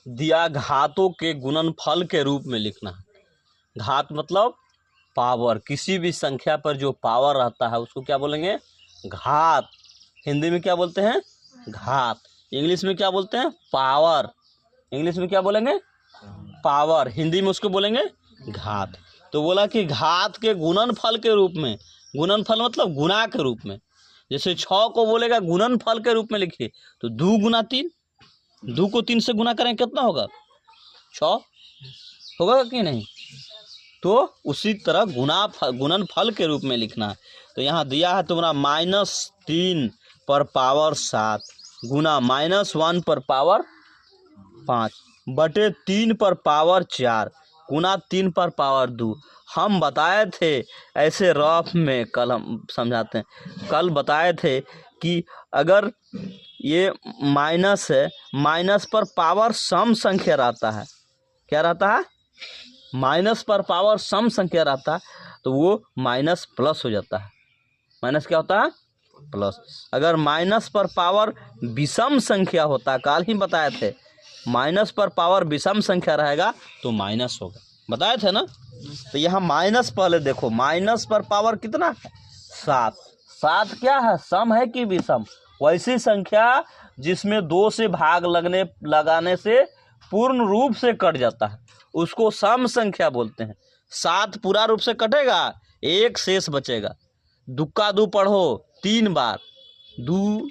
दिया घातों के गुणनफल के रूप में लिखना है। घात मतलब पावर, किसी भी संख्या पर जो पावर रहता है उसको क्या बोलेंगे? घात। हिंदी में क्या बोलते हैं? घात। इंग्लिश में क्या बोलते हैं? पावर। इंग्लिश में क्या बोलेंगे? पावर। हिंदी में उसको बोलेंगे घात। तो बोला कि घात के गुणनफल के रूप में, गुणनफल मतलब गुणा के रूप में। जैसे 6 को बोलेगा गुणनफल के रूप में लिखिए तो 2 गुना 3, 2 को 3 से गुना करें कितना होगा? 6 होगा कि नहीं? तो उसी तरह गुणनफल के रूप में लिखना है। तो यहाँ दिया है तुम्हारा -3 पर पावर 7 गुना -1 पर पावर 5 बटे 3 पर पावर 4 गुना 3 पर पावर 2। हम बताए थे ऐसे रफ में, कल हम समझाते हैं, कल बताए थे कि अगर ये माइनस है, माइनस पर पावर सम संख्या रहता है। क्या रहता है? माइनस पर पावर सम संख्या रहता है तो वो माइनस प्लस हो जाता है। माइनस क्या होता है? प्लस। अगर माइनस पर पावर विषम संख्या होता, कल ही बताए थे, माइनस पर पावर विषम संख्या रहेगा तो माइनस होगा, बताए थे ना। तो यहाँ माइनस पहले देखो, माइनस पर पावर कितना है? 7। 7 क्या है? सम है कि विषम? वैसी संख्या जिसमें 2 से भाग लगाने से पूर्ण रूप से कट जाता है उसको सम संख्या बोलते हैं। 7 पूरा रूप से कटेगा, 1 शेष बचेगा। दुक्का 2 पढ़ो 3 बार, 2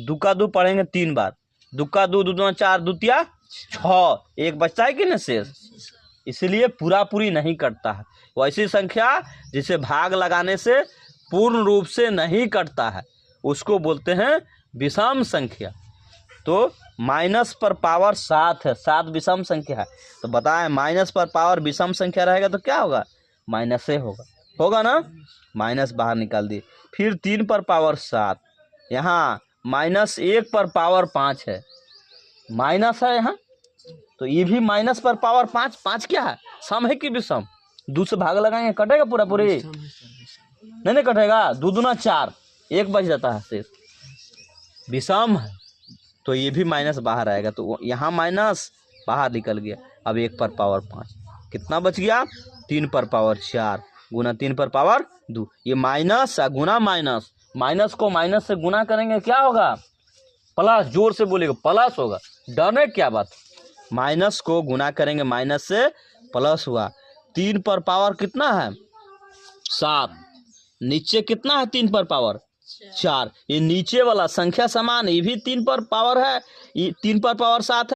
दुक्का 2 पढ़ेंगे 3 बार, दुक्का 2 2 दूना 4 दूतिया 6, 1 बचता है कि नहीं शेष, इसलिए पूरा पूरी नहीं कटता है। वैसी संख्या जिसे भाग लगाने से पूर्ण रूप से नहीं कटता है उसको बोलते हैं विषम संख्या। तो माइनस पर पावर 7 है, 7 विषम संख्या है, तो बताएं माइनस पर पावर विषम संख्या रहेगा तो क्या होगा? माइनस से होगा ना। माइनस बाहर निकाल दिए। फिर 3 पर पावर 7, यहाँ -1 पर पावर 5 है, माइनस है यहाँ, तो ये भी माइनस पर पावर 5। 5 क्या है? सम है कि विषम? 2 से भाग लगाएंगे कटेगा पूरा पूरी? नहीं कटेगा। 2 दूना 4, 1 बच जाता है शेष, विषम है तो ये भी माइनस बाहर आएगा। तो यहाँ माइनस बाहर निकल गया। अब 1 पर पावर 5 कितना बच गया? 3 पर पावर 4 गुना 3 पर पावर 2। ये माइनस गुना माइनस, माइनस को माइनस से गुना करेंगे क्या होगा? प्लस। जोर से बोलेगा प्लस होगा, डरने क्या बात। माइनस को गुना करेंगे माइनस से, प्लस हुआ। 3 पर पावर कितना है? 7। नीचे कितना है? 3 पर पावर 4। ये नीचे वाला संख्या समान, ये भी 3 पर पावर है, ये 3 पर पावर 7